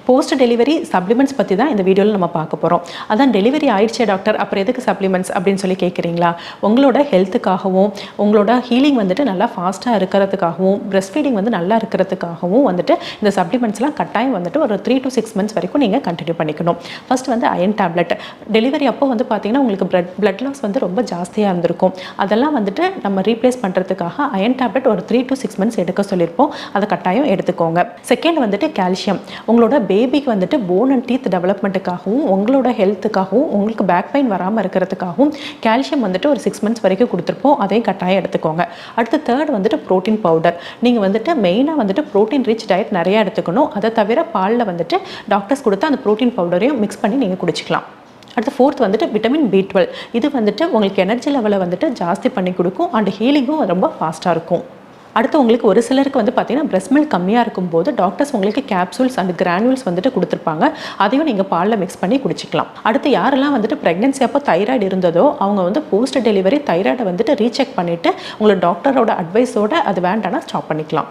Post delivery supplements பற்றி தான் இந்த வீடியோவில் நம்ம பார்க்க போகிறோம். அதான் டெலிவரி ஆயிடுச்சே டாக்டர், அப்புறம் எதுக்கு சப்ளிமெண்ட்ஸ் அப்படின்னு சொல்லி கேட்குறீங்களா? உங்களோட ஹெல்த்துக்காகவும் உங்களோட ஹீலிங் வந்துட்டு நல்லா ஃபாஸ்ட்டாக இருக்கிறதுக்காகவும் பிரெஸ்ட் ஃபீடிங் வந்து நல்லா இருக்கிறதுக்காகவும் வந்துட்டு இந்த சப்ளிமெண்ட்ஸ்லாம் கட்டாயம் வந்துட்டு ஒரு 3 to 6 months வரைக்கும் நீங்கள் கண்டினியூ பண்ணிக்கணும். ஃபர்ஸ்ட் வந்து அயன் டேப்லெட். டெலிவரி அப்போ வந்து பார்த்தீங்கன்னா உங்களுக்கு பிளட் லாஸ் வந்து ரொம்ப ஜாஸ்தியாக இருந்திருக்கும். அதெல்லாம் வந்துட்டு நம்ம ரீப்ளேஸ் பண்ணுறதுக்காக அயன் டேப்லெட் ஒரு 3 to 6 months எடுக்க சொல்லியிருப்போம். அதை கட்டாயம் எடுத்துக்கோங்க. செகண்ட் வந்துட்டு கால்சியம். உங்களோட பேபிக்கு வந்துட்டு போன் அண்ட் டீத் டெவலப்மெண்ட்டுக்காகவும் உங்களோட ஹெல்த்துக்காகவும் உங்களுக்கு பேக் பெயின் வராமல் இருக்கிறதுக்காகவும் கால்சியம் வந்துட்டு ஒரு 6 months வரைக்கும் கொடுத்துருப்போம். அதையும் கட்டாயம் எடுத்துக்கோங்க. அடுத்து தேர்ட் வந்துட்டு ப்ரோட்டீன் பவுடர். நீங்கள் வந்துட்டு மெயினாக வந்துட்டு ப்ரோட்டீன் ரிச் டயட் நிறையா எடுத்துக்கணும். அதை தவிர பாலில் வந்துட்டு டாக்டர்ஸ் கொடுத்து அந்த ப்ரோட்டீன் பவுடரையும் மிக்ஸ் பண்ணி நீங்கள் குடிச்சிக்கலாம். அடுத்து ஃபோர்த் வந்துட்டு விட்டமின் B12. இது வந்துட்டு உங்களுக்கு எனர்ஜி லெவலை வந்துட்டு ஜாஸ்தி பண்ணி கொடுக்கும் அண்ட் ஹீலிங்கும் ரொம்ப ஃபாஸ்ட்டாக இருக்கும். அடுத்து உங்களுக்கு ஒரு சிலருக்கு வந்து பார்த்தீங்கன்னா பிரெஸ்ட் மில்க் கம்மியாக இருக்கும்போது டாக்டர்ஸ் உங்களுக்கு கேப்சூல்ஸ் அண்ட் கிரானுவல்ஸ் வந்துட்டு கொடுத்துருப்பாங்க. அதையும் நீங்கள் பாலில் மிக்ஸ் பண்ணி குடிச்சிக்கலாம். அடுத்து யாரெல்லாம் வந்துட்டு ப்ரெக்னென்சி அப்போ தைராய்டு இருந்ததோ அவங்க வந்து போஸ்ட் டெலிவரி தைராய்டை வந்துட்டு ரீசெக் பண்ணிவிட்டு உங்களோட டாக்டரோட அட்வைஸோடு அது வேண்டாம்னா ஸ்டாப் பண்ணிக்கலாம்.